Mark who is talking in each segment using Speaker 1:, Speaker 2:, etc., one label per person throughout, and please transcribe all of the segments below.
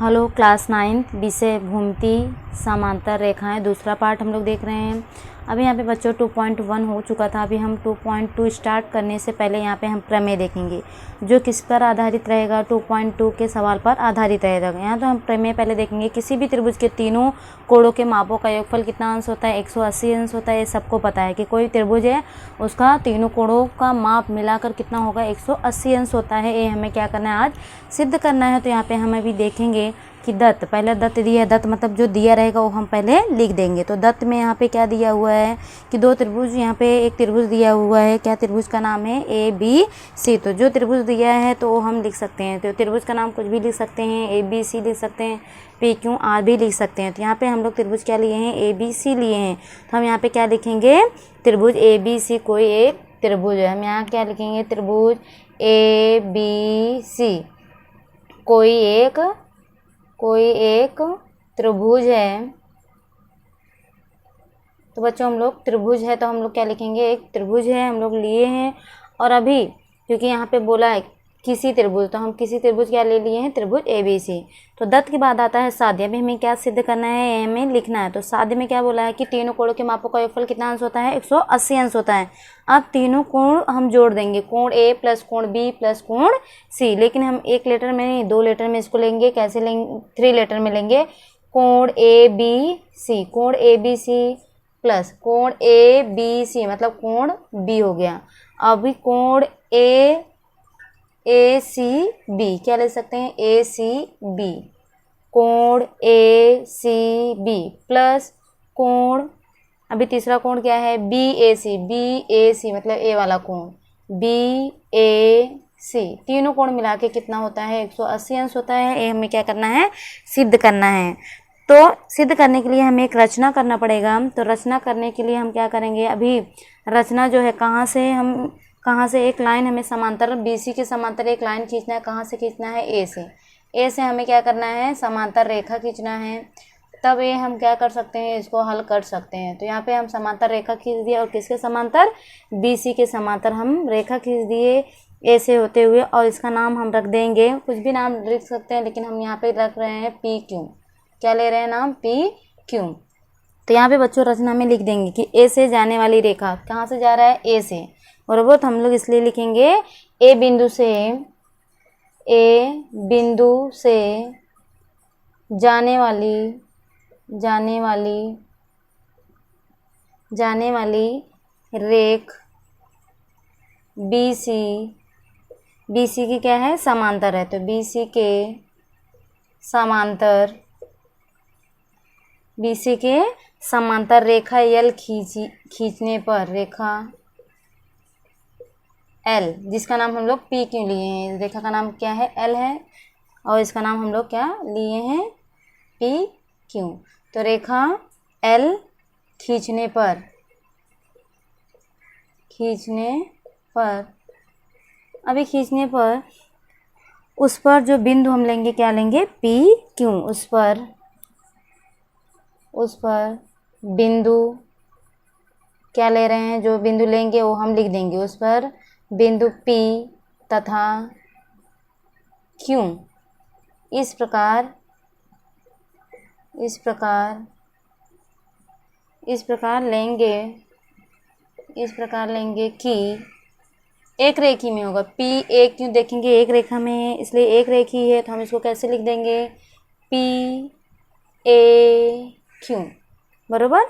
Speaker 1: Hello class 9 विषय भूमिति समांतर रेखाएं दूसरा पार्ट हम लोग देख रहे हैं। अभी यहाँ पे बच्चों 2.1 हो चुका था। अभी हम 2.2 स्टार्ट करने से पहले यहाँ पे हम प्रमेय देखेंगे जो किस पर आधारित रहेगा, 2.2 के सवाल पर आधारित रहेगा। यहाँ तो हम प्रमेय पहले देखेंगे। किसी भी त्रिभुज के तीनों कोणों के मापों का योगफल कितना अंश होता है, 180 अंश होता है। ये सबको पता है कि कोई त्रिभुज है उसका तीनों कोणों का माप मिलाकर कितना होगा, 180 अंश होता है। ये हमें क्या करना है, आज सिद्ध करना है। तो यहाँ पे हम अभी देखेंगे कि दत्त, पहले दत्त दिया है, दत्त मतलब जो दिया रहेगा वो हम पहले लिख देंगे। तो दत्त में यहाँ पे क्या दिया हुआ है कि दो त्रिभुज, यहाँ पे एक त्रिभुज दिया हुआ है। क्या त्रिभुज का नाम है, ABC। तो जो त्रिभुज दिया है तो वो हम लिख सकते हैं। तो त्रिभुज का नाम कुछ भी लिख सकते हैं, ABC लिख सकते हैं, PQR भी लिख सकते हैं। तो यहाँ पे हम लोग त्रिभुज क्या लिए हैं, ABC लिए हैं। तो हम यहाँ पे क्या लिखेंगे, त्रिभुज ABC कोई एक त्रिभुज है। हम यहाँ क्या लिखेंगे, त्रिभुज ABC कोई एक त्रिभुज है। तो बच्चों हम लोग त्रिभुज है तो हम लोग क्या लिखेंगे, एक त्रिभुज है हम लोग लिए हैं। और अभी क्योंकि यहाँ पे बोला है किसी त्रिभुज, तो हम किसी त्रिभुज क्या ले लिए हैं, त्रिभुज ABC। तो दत्त के बाद आता है साध्य। अभी हमें क्या सिद्ध करना है, हमें लिखना है। तो साध्य में क्या बोला है कि तीनों कोणों के मापों का योगफल कितना अंश होता है, 180 अंश होता है। अब तीनों कोण हम जोड़ देंगे, कोण A प्लस कोण B प्लस कोण C। लेकिन हम एक लेटर में नहीं, 2 लेटर में इसको लेंगे। कैसे लेंगे, 3 लेटर में लेंगे। कोण ABC, कोण ABC प्लस कोण ABC मतलब कोण B हो गया। अभी कोण ACB क्या ले सकते हैं, ACB, कोण ACB प्लस कोण, अभी तीसरा कोण क्या है, BAC मतलब A वाला कोण, BAC। तीनों कोण मिला के कितना होता है, 180 अंश होता है। ये हमें क्या करना है, सिद्ध करना है। तो सिद्ध करने के लिए हमें एक रचना करना पड़ेगा। तो रचना करने के लिए हम क्या करेंगे, अभी रचना जो है कहाँ से एक लाइन हमें समांतर, BC के समांतर एक लाइन खींचना है। कहाँ से खींचना है, A से हमें क्या करना है, समांतर रेखा खींचना है। तब ये हम क्या कर सकते हैं, इसको हल कर सकते हैं। तो यहाँ पे हम समांतर रेखा खींच दिए और किसके समांतर, BC के समांतर हम रेखा खींच दिए A से होते हुए। और इसका नाम हम रख देंगे, कुछ भी नाम लिख सकते हैं, लेकिन हम यहाँ पे रख रहे हैं PQ। क्या ले रहे हैं नाम, PQ। तो यहाँ पे बच्चों रचना में लिख देंगे कि A से जाने वाली रेखा कहाँ से जा रहा है, A से, बराबर। तो हम लोग इसलिए लिखेंगे A बिंदु से जाने वाली रेख BC की क्या है, समांतर है। तो BC के समांतर रेखा L खींचने पर, रेखा L जिसका नाम हम लोग PQ लिए हैं, रेखा का नाम क्या है, L है, और इसका नाम हम लोग क्या लिए हैं, PQ। तो रेखा L खींचने पर उस पर जो बिंदु हम लेंगे, क्या लेंगे, PQ। उस पर बिंदु क्या ले रहे हैं, जो बिंदु लेंगे वो हम लिख देंगे। उस पर बिंदु P तथा Q इस प्रकार लेंगे कि एक रेखी में होगा। PAQ देखेंगे एक रेखा में है, इसलिए एक रेखी है। तो हम इसको कैसे लिख देंगे, PAQ, बरोबर।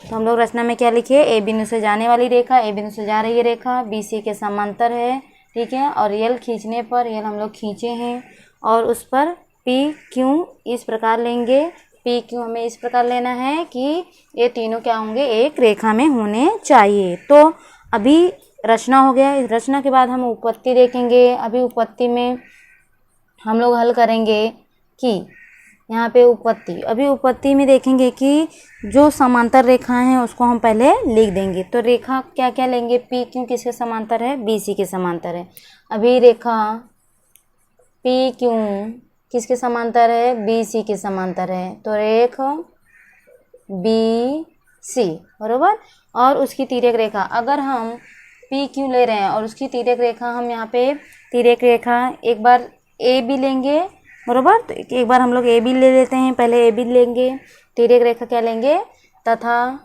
Speaker 1: तो हम लोग रचना में क्या लिखे, A बिंदु से जाने वाली रेखा, A बिंदु से जा रही है रेखा, BC के समांतर है, ठीक है। और L खींचने पर, L हम लोग खींचे हैं, और उस पर PQ इस प्रकार लेंगे। PQ हमें इस प्रकार लेना है कि ये तीनों क्या होंगे, एक रेखा में होने चाहिए। तो अभी रचना हो गया। इस रचना के बाद हम उपपत्ति देखेंगे। अभी उपपत्ति में हम लोग हल करेंगे कि यहाँ पे उपपत्ति में देखेंगे कि जो समांतर रेखाएं हैं उसको हम पहले लिख देंगे। तो रेखा क्या क्या लेंगे, PQ किसके समांतर है, BC के समांतर है। अभी रेखा PQ किसके समांतर है, BC के समांतर है। तो रेखा BC, बरोबर। और उसकी तिर्यक रेखा, अगर हम PQ ले रहे हैं और उसकी तिर्यक रेखा, हम यहाँ पे तिर्यक रेखा एक बार A भी लेंगे बरोबर। तो एक बार हम लोग ए बी ले लेते हैं, पहले ए बी लेंगे, तिर्यक रेखा क्या लेंगे, तथा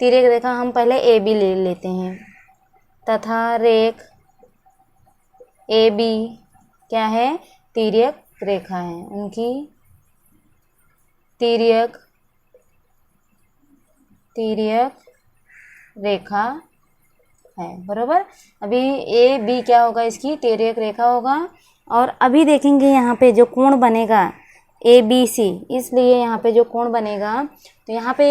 Speaker 1: तिर्यक रेखा हम पहले ए बी ले लेते हैं, तथा रेख ए बी क्या है, तिर्यक रेखा है, उनकी तिर्यक रेखा है, बरोबर। अभी ए बी क्या होगा, इसकी तिर्यक रेखा होगा। और अभी देखेंगे यहाँ पे जो कोण बनेगा ए बी सी, इसलिए यहाँ पे जो कोण बनेगा, तो यहाँ पे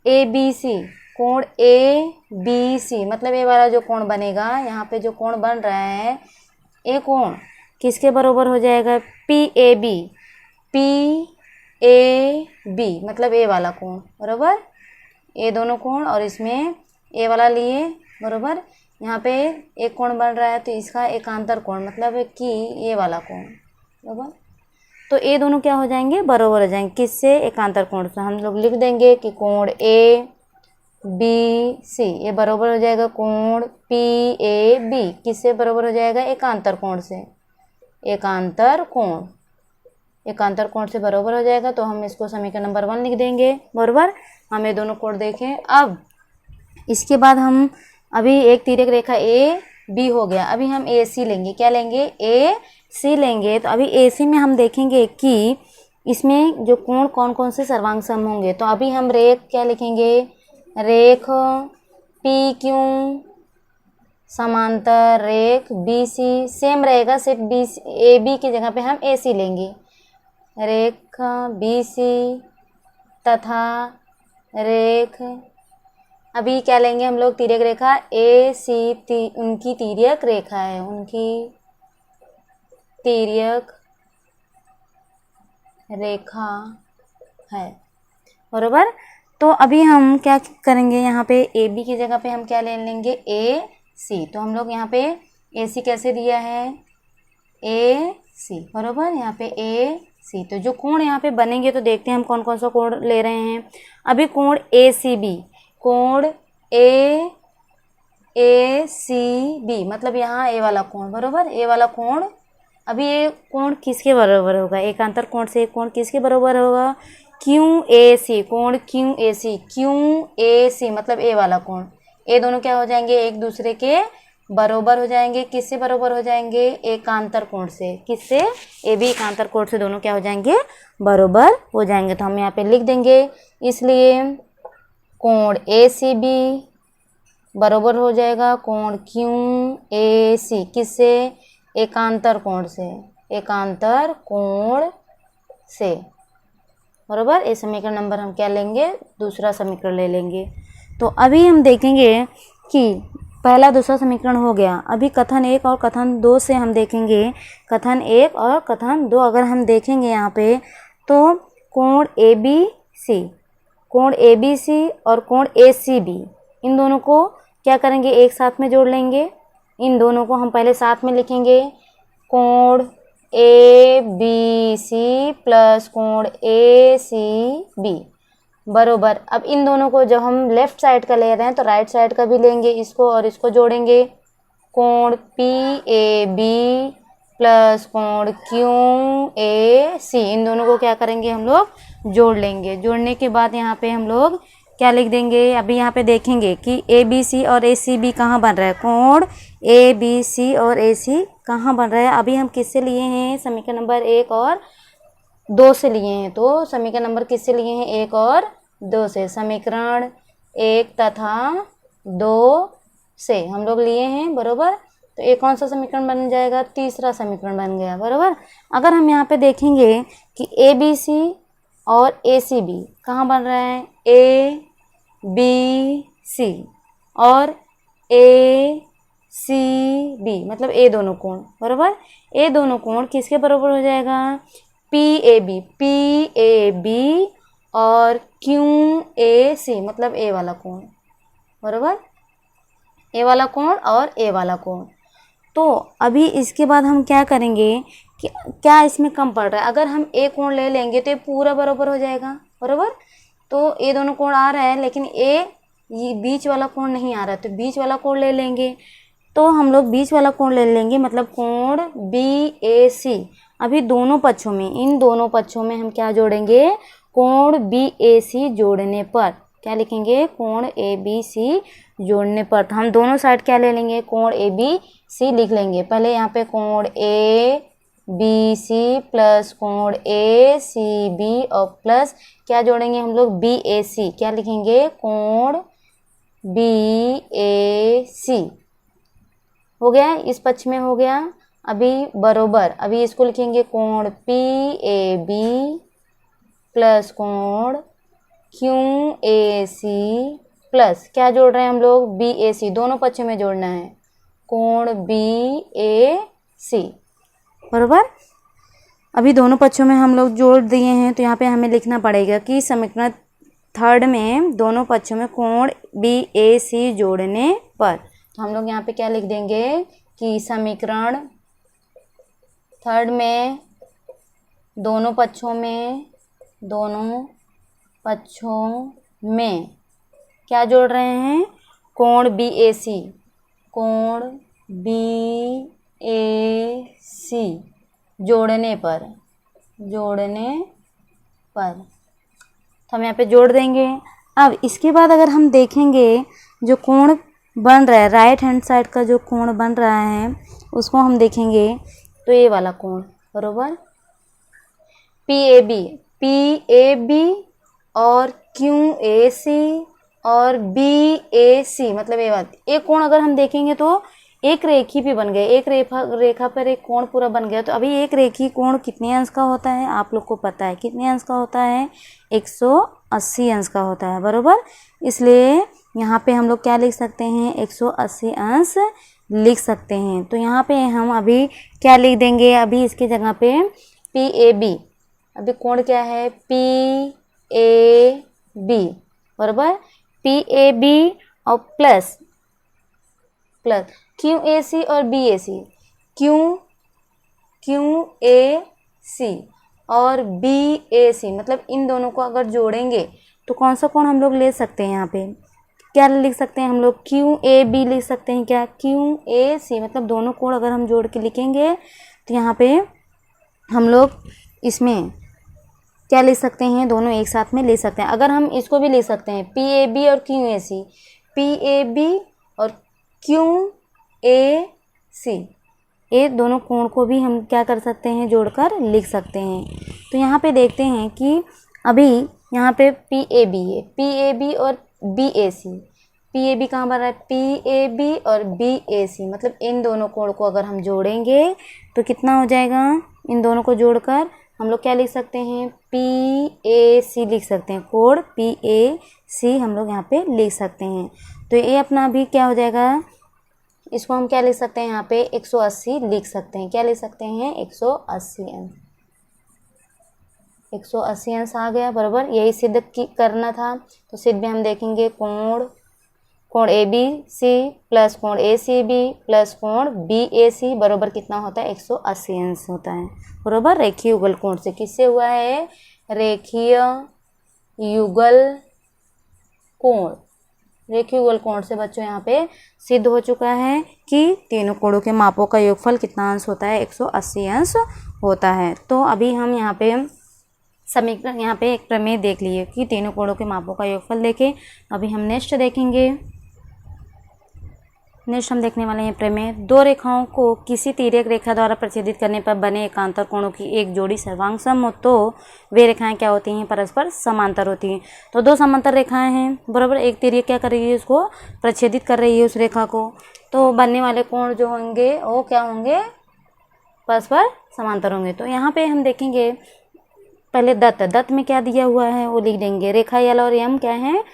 Speaker 1: ए बी सी, कोण ए बी सी, मतलब ये वाला जो कोण बनेगा, यहाँ पे जो कोण बन रहा है, ये कोण किसके बराबर हो जाएगा, पी ए बी, मतलब ए वाला कोण, बरोबर। ये दोनों कोण और इसमें ए वाला लिए, बरोबर। यहाँ पे एक कोण बन रहा है तो इसका एकांतर कोण, मतलब कि ये वाला कोण, बरोबर। तो ये दोनों क्या हो जाएंगे, बराबर हो जाएंगे, किससे, एकांतर कोण से। हम लोग लिख देंगे कि कोण ए बी सी ये बराबर हो जाएगा कोण पी ए बी, किससे बराबर हो जाएगा, एकांतर कोण से, एकांतर कोण से बराबर हो जाएगा। तो हम इसको समीकरण नंबर 1 लिख देंगे, बराबर। हम ये दोनों कोण देखें। अब इसके बाद हम अभी एक तिर्यक रेखा ए बी हो गया, अभी हम ए सी लेंगे, क्या लेंगे, ए सी लेंगे। तो अभी ए सी में हम देखेंगे कि इसमें जो कोण कौन कौन से सर्वांग सम होंगे। तो अभी हम रेख क्या लिखेंगे, रेख पी क्यू समांतर रेख बी सी, सेम रहेगा, सिर्फ बी ए बी की जगह पे हम ए सी लेंगे, रेख बी सी तथा रेख, अभी क्या लेंगे हम लोग, तिर्यक रेखा ए सी, उनकी तिर्यक रेखा है, उनकी तिर्यक रेखा है, बरोबर। तो अभी हम क्या करेंगे, यहाँ पे ए बी की जगह पे हम क्या ले लेंगे, ए सी। तो हम लोग यहाँ पे ए सी कैसे दिया है, ए सी, बरोबर, यहाँ पे ए सी। तो जो कोण यहाँ पे बनेंगे तो देखते हैं हम कौन कौन सा कोण ले रहे हैं। अभी कोण ए सी बी, कोण ए सी बी, मतलब यहाँ ए वाला कोण, बरोबर, ए वाला कोण। अभी ये कोण किसके बराबर होगा, एकांतर कोण से कोण किसके बराबर होगा, क्यू ए सी, कोण क्यू ए सी, मतलब ए वाला कोण। ये दोनों क्या हो जाएंगे, एक दूसरे के बराबर हो जाएंगे, किससे बराबर हो जाएंगे, एकांतर कोण से, किससे, ए बी एकांतर कोण से दोनों क्या हो जाएंगे, बराबर हो जाएंगे। तो हम यहाँ पे लिख देंगे, इसलिए कोण ए सी बी बराबर हो जाएगा कोण क्यू ए सी, किससे, एकांतर कोण से, एकांतर कोण से, बराबर। ये समीकरण नंबर हम क्या लेंगे, दूसरा समीकरण ले लेंगे। तो अभी हम देखेंगे कि पहला दूसरा समीकरण हो गया। अभी कथन 1 और कथन 2 से हम देखेंगे, कथन 1 और कथन 2 अगर हम देखेंगे यहाँ पे, तो कोण ए बी सी, कोण ए बी सी और कोण ए सी बी, इन दोनों को क्या करेंगे, एक साथ में जोड़ लेंगे। इन दोनों को हम पहले साथ में लिखेंगे, कोण ए बी सी प्लस कोण ए सी बी, बरोबर। अब इन दोनों को जब हम लेफ्ट साइड का ले रहे हैं तो राइट साइड का भी लेंगे, इसको और इसको जोड़ेंगे, कोण पी ए बी प्लस कोण क्यू ए सी, इन दोनों को क्या करेंगे, हम लोग जोड़ लेंगे। जोड़ने के बाद यहाँ पे हम लोग क्या लिख देंगे, अभी यहाँ पे देखेंगे कि ए बी सी और ए सी बी कहाँ बन रहा है, कोण ए बी सी और ए सी कहाँ बन रहा है। अभी हम किससे लिए हैं, समीकरण नंबर 1 और 2 से लिए हैं। तो समीकरण नंबर किससे लिए हैं, 1 और 2 से, समीकरण 1 तथा 2 से हम लोग लिए हैं, बरोबर। तो एक कौन सा समीकरण बन जाएगा, तीसरा समीकरण बन गया, बरोबर। अगर हम यहाँ पे देखेंगे कि ए बी सी और ए सी बी कहाँ बन रहा है, ए बी सी और ए सी बी, मतलब ए दोनों कोण, बरोबर। ए दोनों कोण किसके बराबर हो जाएगा, पी ए बी और क्यू ए सी, मतलब ए वाला कोण, बरोबर, ए वाला कोण और ए वाला कोण। तो अभी इसके बाद हम क्या करेंगे कि क्या इसमें कम पड़ रहा है, अगर हम ए कोण ले लेंगे तो ये पूरा बराबर हो जाएगा, बरोबर। तो ये दोनों कोण आ रहा है लेकिन ये बीच वाला कोण नहीं आ रहा, तो बीच वाला कोण ले लेंगे। तो तो हम लोग बीच वाला कोण ले लेंगे, मतलब कोण BAC। अभी दोनों पक्षों में, इन दोनों पक्षों में हम क्या जोड़ेंगे, कोण BAC जोड़ने पर क्या लिखेंगे, कोण ABC जोड़ने पर। तो हम दोनों साइड क्या ले लेंगे, कोण ABC लिख लेंगे। पहले यहाँ पे कोण ABC प्लस कोण ACB और प्लस क्या जोड़ेंगे हम लोग, BAC। क्या लिखेंगे, कोण BAC हो गया, इस पक्ष में हो गया। अभी बरोबर, अभी इसको लिखेंगे कोण PAB प्लस कोण QAC प्लस क्या जोड़ रहे हैं हम लोग, BAC। दोनों पक्षों में जोड़ना है, कोण BAC बरोबर। अभी दोनों पक्षों में हम लोग जोड़ दिए हैं, तो यहाँ पे हमें लिखना पड़ेगा कि समीकरण 3 में दोनों पक्षों में कोण BAC जोड़ने पर। तो हम लोग यहाँ पे क्या लिख देंगे कि समीकरण 3 में दोनों पक्षों में क्या जोड़ रहे हैं, कोण BAC, कोण BAC जोड़ने पर तो हम यहाँ पे जोड़ देंगे। अब इसके बाद अगर हम देखेंगे जो कोण बन रहा है, राइट हैंड साइड का जो कोण बन रहा है उसको हम देखेंगे, तो ये वाला कोण बरोबर PAB और QAC और BAC, मतलब ये बात, एक कोण अगर हम देखेंगे तो एक रेखी भी बन गए, एक रेखा पर एक कोण पूरा बन गया। तो अभी एक रेखी कोण कितने अंश का होता है, आप लोग को पता है कितने अंश का होता है, 180 अंश का होता है बरोबर। इसलिए यहाँ पे हम लोग क्या लिख सकते हैं, 180 अंश लिख सकते हैं। तो यहाँ पे हम अभी क्या लिख देंगे, अभी इसकी जगह पे PAB, अभी कोण क्या है, PAB बरोबर, PAB और प्लस QAC और BAC, QAC और BAC, मतलब इन दोनों को अगर जोड़ेंगे तो कौन सा कोण हम लोग ले सकते हैं, यहाँ पे क्या लिख सकते हैं हम लोग, QAB लिख सकते हैं, क्या QAC, मतलब दोनों कोण अगर हम जोड़ के लिखेंगे तो यहाँ पे हम लोग इसमें क्या लिख सकते हैं, दोनों एक साथ में ले सकते हैं। अगर हम इसको भी ले सकते हैं PAB और QAC, PAB और QAC, ये दोनों कोण को भी हम क्या कर सकते हैं, जोड़कर लिख सकते हैं। तो यहाँ पे देखते हैं कि अभी यहाँ पे PAB है, PAB और BAC, PAB कहाँ बन रहा है, PAB और BAC, मतलब इन दोनों कोण को अगर हम जोड़ेंगे तो कितना हो जाएगा, इन दोनों को जोड़कर हम लोग क्या लिख सकते हैं, PAC लिख सकते हैं, कोण PAC हम लोग यहाँ पे लिख सकते हैं। तो ये अपना अभी क्या हो जाएगा, इसको हम क्या लिख सकते हैं, यहाँ पे 180 लिख सकते हैं। क्या लिख सकते हैं, 180 अंश, 180 अंश आ गया बराबर। यही सिद्ध करना था, तो सिद्ध भी हम देखेंगे, कोण ABC प्लस कोण ACB प्लस कोण BAC बराबर कितना होता है, 180 अंश होता है बराबर। रेखीय युगल कोण से किससे हुआ है, रेखीय युगल कोण, रेखीय युगल कोण से बच्चों यहाँ पे सिद्ध हो चुका है कि तीनों कोणों के मापों का योगफल कितना अंश होता है, 180 अंश होता है। तो अभी हम यहाँ पे समीकरण, यहाँ पे एक प्रमेय देख लिए कि तीनों कोणों के मापों का योगफल देखें। अभी हम नेक्स्ट देखेंगे, नेक्स्ट हम देखने वाले हैं प्रमेय। दो रेखाओं को किसी तिर्यक रेखा द्वारा प्रच्छेदित करने पर बने एकांतर कोणों की एक जोड़ी सर्वांग सम हो तो वे रेखाएं क्या होती हैं, परस्पर समांतर होती हैं। तो दो समांतर रेखाएं हैं बराबर, एक तिर्यक क्या कर रही है, उसको प्रच्छेदित कर रही है उस रेखा को, तो बनने वाले कोण जो होंगे वो क्या होंगे, परस्पर समांतर होंगे। तो यहाँ पे हम देखेंगे पहले दत्त में क्या दिया हुआ है वो लिख देंगे, रेखा L और M क्या है,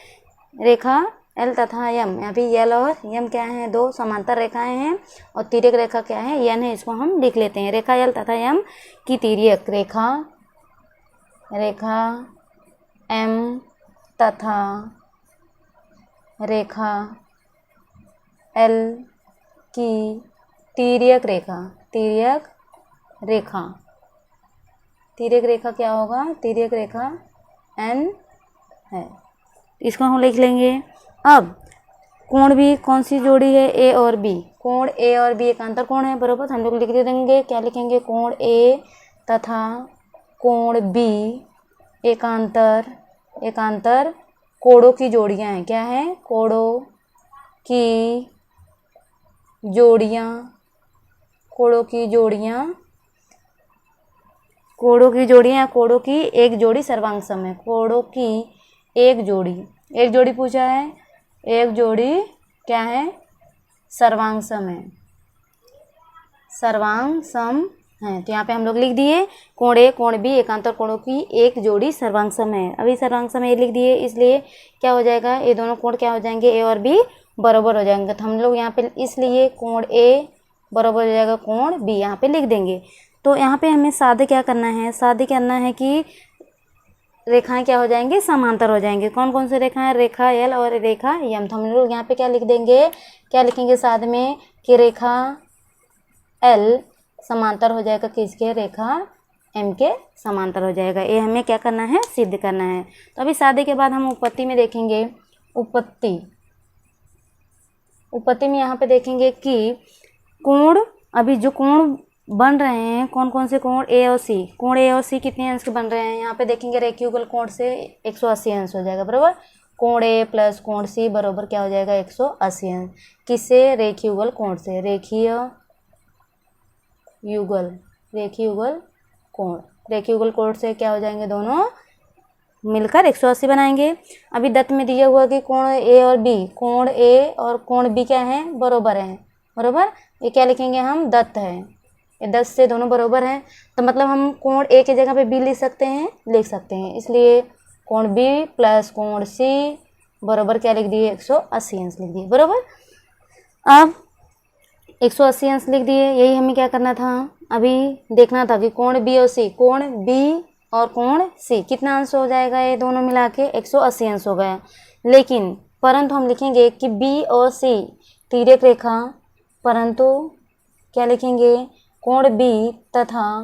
Speaker 1: रेखा L तथा M, यहाँ पे L और M क्या है, दो समांतर रेखाएं हैं, और तिर्यक रेखा क्या है, N है, इसको हम लिख लेते हैं। रेखा L तथा M की तिर्यक रेखा M तथा रेखा L की तिर्यक रेखा क्या होगा, तिर्यक रेखा N है, इसको हम लिख लेंगे। अब कोण भी कौन सी जोड़ी है, A और B, कोण ए और बी एकांतर कोण है, बरोबर। हम लोग लिख देंगे, क्या लिखेंगे, कोण ए तथा कोण बी एकांतर कोणों की जोड़ियां हैं। क्या है, कोणों की जोड़ियां, कोणों की जोड़ियां कोणों की एक जोड़ी सर्वांग सम है। कोणों की एक जोड़ी पूछा है, एक जोड़ी क्या है, सर्वांग सम है, सर्वांग सम है। तो यहाँ पे हम लोग लिख दिए कोण ए कोण बी एकांतर कोणों की एक जोड़ी सर्वांग सम है। अभी सर्वांग सम ए लिख दिए, इसलिए क्या हो जाएगा, ये दोनों कोण क्या हो जाएंगे, ए और बी बराबर हो जाएंगे। तो हम लोग यहाँ पे इसलिए कोण ए बराबर हो जाएगा कोण बी, यहाँ पे लिख देंगे। तो यहाँ पे हमें साध्य क्या करना है, साध्य करना है कि रेखाएं क्या हो जाएंगी, समांतर हो जाएंगे। कौन कौन से रेखाएं, रेखा एल और रेखा एम। तो हम लोग यहाँ पे क्या लिख देंगे, क्या लिखेंगे साध्य में कि रेखा एल समांतर हो जाएगा किसके, रेखा एम के समांतर हो जाएगा। ये हमें क्या करना है, सिद्ध करना है। तो अभी साध्य के बाद हम उपपत्ति में देखेंगे। उपपत्ति में यहाँ पे देखेंगे कि कोण, अभी जो कोण बन रहे हैं, कौन कौन से कोण, ए और सी। कोण ए और सी कितने अंश के बन रहे हैं, यहाँ पे देखेंगे रेखीयुगल कोण से 180 अंश हो जाएगा, बराबर। कोण ए प्लस कोण सी बराबर क्या हो जाएगा, 180 अंश। किससे, रेखीयुगल कोण से, रेखीयुगल कोण से क्या हो जाएंगे, दोनों मिलकर 180 बनाएंगे। अभी दत्त में दिया हुआ कि कोण ए और बी, कोण ए और कोण बी क्या है, बराबर है, बराबर। ये क्या लिखेंगे हम, दत्त है, ये 10 से दोनों बराबर हैं। तो मतलब हम कोण ए की जगह पे बी लिख सकते हैं, इसलिए कोण बी प्लस कोण सी बराबर क्या लिख दिए, 180 अंश लिख दिए, बराबर। अब 180 अंश लिख दिए, यही हमें क्या करना था, अभी देखना था कि कोण बी और कोण सी कितना अंश हो जाएगा, ये दोनों मिला के 180 अंश हो गया। लेकिन परंतु हम लिखेंगे कि बी और सी तिर्यक रेखा, परंतु क्या लिखेंगे, कोण बी तथा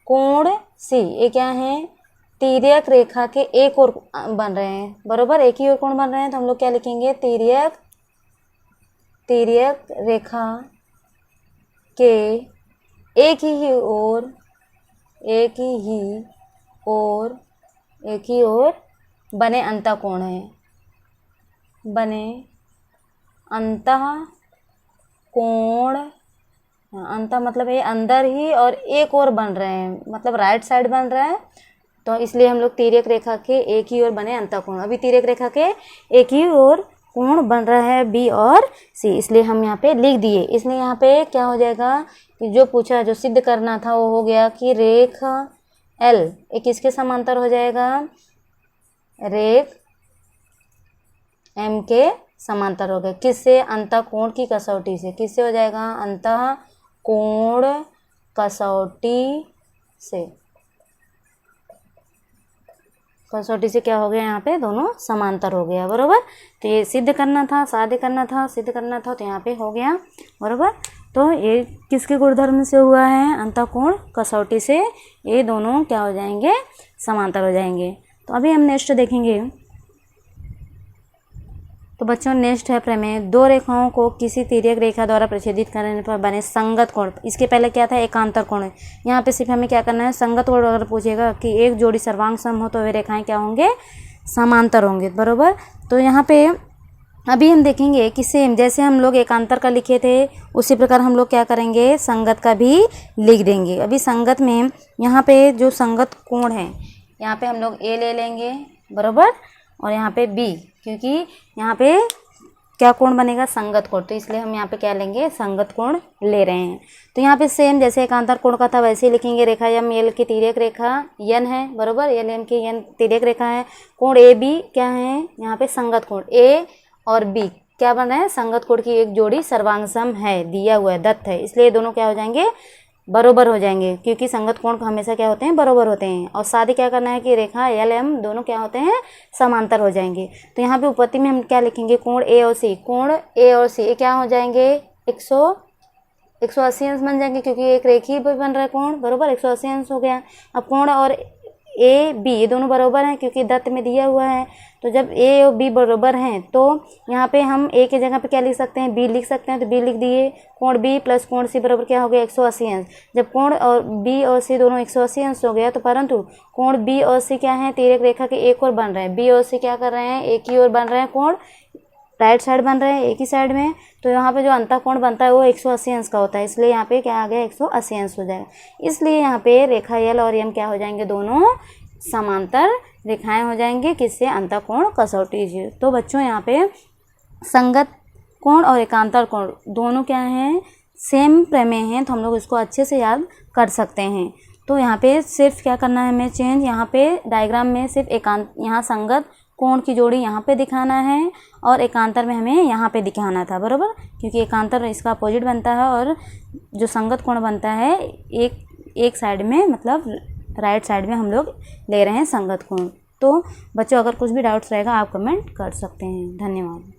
Speaker 1: कोण सी ये क्या है, तिर्यक रेखा के एक और बन रहे हैं, बराबर। एक ही और कोण बन रहे हैं, तो हम लोग क्या लिखेंगे, तिर्यक रेखा के एक ही ओर बने अंतःकोण है, अंत मतलब ये अंदर ही और एक और बन रहे हैं, मतलब राइट साइड बन रहा है। तो इसलिए हम लोग तिर्यक रेखा के एक ही ओर बने अंतःकोण, अभी तिर्यक रेखा के एक ही ओर कोण बन रहा है बी और सी, इसलिए हम यहाँ पे लिख दिए। इसलिए यहाँ पे क्या हो जाएगा कि जो पूछा, जो सिद्ध करना था वो हो गया कि रेख एल एक किसके समांतर हो जाएगा, रेख एम के समांतर हो गए। किससे, अंतःकोण की कसौटी से। किससे हो जाएगा, अंतःकोण कसौटी से क्या हो गया, यहाँ पे दोनों समांतर हो गया, बरोबर। तो ये सिद्ध करना था, साध्य करना था, तो यहाँ पे हो गया, बरोबर। तो ये किसके गुणधर्म से हुआ है, अंतःकोण कसौटी से ये दोनों क्या हो जाएंगे, समांतर हो जाएंगे। तो अभी हम नेक्स्ट देखेंगे। तो बच्चों नेक्स्ट है प्रमेय, दो रेखाओं को किसी तिर्यक रेखा द्वारा प्रच्छेदित करने पर बने संगत कोण। इसके पहले क्या था, एकांतर कोण। यहाँ पे सिर्फ हमें क्या करना है, संगत कोण अगर पूछेगा कि एक जोड़ी सर्वांग सम हो तो वे रेखाएं क्या होंगे, समांतर होंगे, बरोबर। तो यहाँ पे अभी हम देखेंगे कि सेम जैसे हम लोग एकांतर का लिखे थे उसी प्रकार हम लोग क्या करेंगे, संगत का भी लिख देंगे। अभी संगत में यहाँ पे जो संगत कोण है, यहाँ पे हम लोग ए ले लेंगे, बरोबर, और यहाँ पे बी, क्योंकि यहाँ पे क्या कोण बनेगा, संगत कोण, तो इसलिए हम यहाँ पे क्या लेंगे, संगत कोण ले रहे हैं। तो यहाँ पे सेम जैसे एकांतर कोण का था वैसे ही लिखेंगे। रेखा एम एल की तिर्यक रेखा एन है, बरोबर, एल एम की एन तिर्यक रेखा है। कोण ए बी क्या है, यहाँ पे संगत कोण, ए और बी क्या बन रहा है, संगत कोण की एक जोड़ी सर्वांग सम है, दिया हुआ है, दत्त है, इसलिए दोनों क्या हो जाएंगे, बरोबर हो जाएंगे, क्योंकि संगत कोण हमेशा क्या होते हैं, बरोबर होते हैं। और साथ ही क्या करना है कि रेखा एल एम दोनों क्या होते हैं, समांतर हो जाएंगे। तो यहाँ पे उपपत्ति में हम क्या लिखेंगे, कोण ए और सी, कोण ए और सी क्या हो जाएंगे, 180 अंश बन जाएंगे, क्योंकि एक रेखी बन रहा है कोण, बरोबर, 180 अंश हो गया। अब कोण और ए बी ये दोनों बराबर हैं क्योंकि दत्त में दिया हुआ है। तो जब ए और बी बराबर हैं तो यहाँ पे हम ए की जगह पे क्या लिख सकते हैं, बी लिख सकते हैं। तो बी लिख दिए। कोण बी प्लस कोण सी बराबर क्या हो गया, 180 अंश। जब कोण और बी और सी दोनों 180 अंश हो गया तो परंतु कोण बी और सी क्या है, तिर्यक रेखा के एक और बन रहे हैं। बी और सी क्या कर रहे हैं, एक ही ओर बन रहे हैं। कोण राइट साइड बन रहे हैं एक ही साइड में। तो यहाँ पे जो अंतःकोण बनता है वो 180 अंश का होता है, इसलिए यहाँ पे क्या आ गया, 180 अंश हो जाएगा। इसलिए यहाँ पे रेखा यल और यम क्या हो जाएंगे, दोनों समांतर रेखाएं हो जाएंगे। किससे, अंतःकोण कसौटी से। तो बच्चों यहाँ पे संगत कोण और एकांतर कोण दोनों क्या हैं, सेम प्रमेय हैं, तो हम लोग इसको अच्छे से याद कर सकते हैं। तो यहाँ पे सिर्फ क्या करना है हमें चेंज, यहाँ पे डायग्राम में सिर्फ यहाँ संगत कोण की जोड़ी यहाँ पे दिखाना है और एकांतर में हमें यहाँ पे दिखाना था, बराबर, क्योंकि एकांतर इसका अपोजिट बनता है और जो संगत कोण बनता है एक साइड में, मतलब राइट साइड में हम लोग ले रहे हैं संगत कोण। तो बच्चों अगर कुछ भी डाउट्स रहेगा आप कमेंट कर सकते हैं। धन्यवाद।